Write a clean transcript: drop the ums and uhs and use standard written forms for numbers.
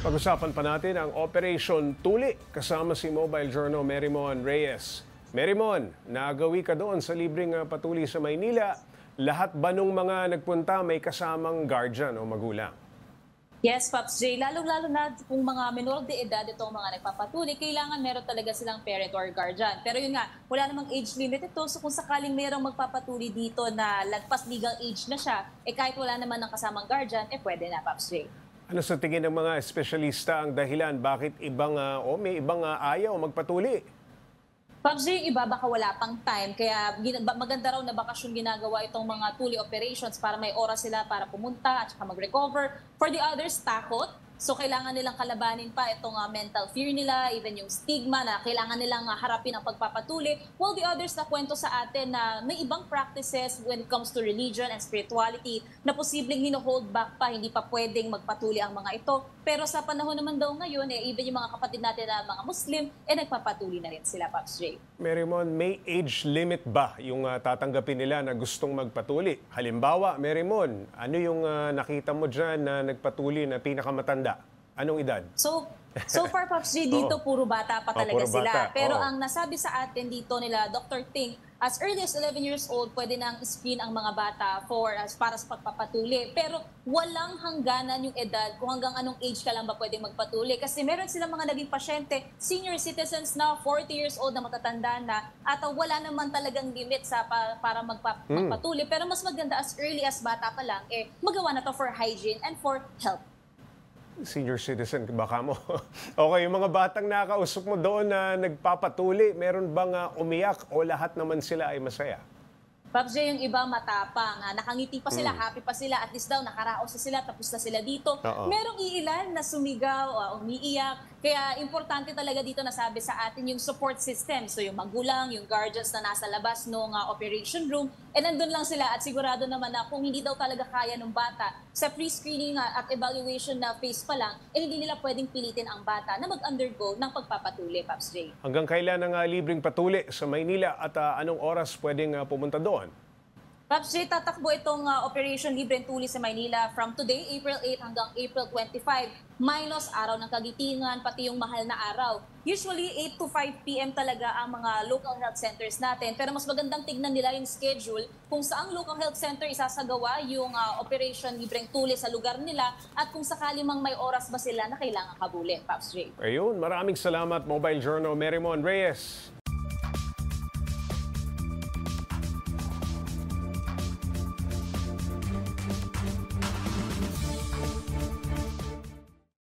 Pag-usapan pa natin ang Operation Tuli kasama si Mobile Journal Merymon Reyes. Merymon, nagawi ka doon sa libreng patuli sa Maynila. Lahat ba nung mga nagpunta may kasamang guardian o magulang? Yes, Pops J. Lalong-lalo na kung mga menor de edad itong mga nagpapatuli, kailangan meron talaga silang parent or guardian. Pero yun nga, wala namang age limit ito. So kung sakaling merong magpapatuli dito na lagpas legal age na siya, kahit wala naman ng kasamang guardian, pwede na, Pops J. Ano sa tingin ng mga espesyalista ang dahilan bakit may ibang ayaw magpatuli? Pops J, iba baka wala pang time, kaya maganda raw na bakasyon ginagawa itong mga tuli operations para may oras sila para pumunta at saka mag-recover. For the others, takot. So kailangan nilang kalabanin pa itong mental fear nila, even yung stigma na kailangan nilang harapin ang pagpapatuli. While the others na kwento sa atin na may ibang practices when it comes to religion and spirituality na posibleng hino-hold back pa, hindi pa pwedeng magpatuli ang mga ito. Pero sa panahon naman daw ngayon, even yung mga kapatid natin na mga Muslim, nagpapatuli na rin sila, Pops J. Merymon, may age limit ba yung tatanggapin nila na gustong magpatuli? Halimbawa, Merymon, ano yung nakita mo dyan na nagpatuli na pinakamatanda? Anong edad? So far, Pops J, dito puro bata pa talaga puro sila. bata. Pero ang nasabi sa atin dito nila, Dr. Ting, as early as 11 years old, pwede nang screen ang mga bata para sa pagpapatuli. Pero walang hangganan yung edad kung hanggang anong age ka lang ba pwedeng magpatuli. Kasi meron silang mga naging pasyente, senior citizens na, 40 years old na matatanda na, at wala naman talagang limit para magpatuli. Pero mas maganda as early as bata pa lang, magawa na to for hygiene and for health. Senior citizen, baka mo. Okay, yung mga batang nakausap mo doon na nagpapatuli, meron bang umiyak o lahat naman sila ay masaya? Pops J, yung iba matapang, nakangiti pa sila, happy pa sila, at least daw nakaraos na sila, tapos na sila dito. Merong iilan na sumigaw, umiiyak, kaya importante talaga dito na sabi sa atin yung support system. So yung magulang, yung guardians na nasa labas ng operation room, nandun lang sila at sigurado naman na kung hindi daw talaga kaya ng bata, sa pre-screening at evaluation na phase pa lang, hindi nila pwedeng pilitin ang bata na mag-undergo ng pagpapatuli, Pops J. Hanggang kailan ang libreng patuli sa Maynila at anong oras pwedeng pumunta doon? Pops J, tatakbo itong Operation Libreng Tuli sa Maynila from today, April 8 hanggang April 25, minus araw ng kagitingan, pati yung mahal na araw. Usually, 8 to 5 p.m. talaga ang mga local health centers natin. Pero mas magandang tignan nila yung schedule kung saang local health center isasagawa yung Operation Libreng Tuli sa lugar nila at kung sakali mang may oras ba sila na kailangan habulin, Pops J. Ayun, maraming salamat, Mobile Journal Merymon Reyes.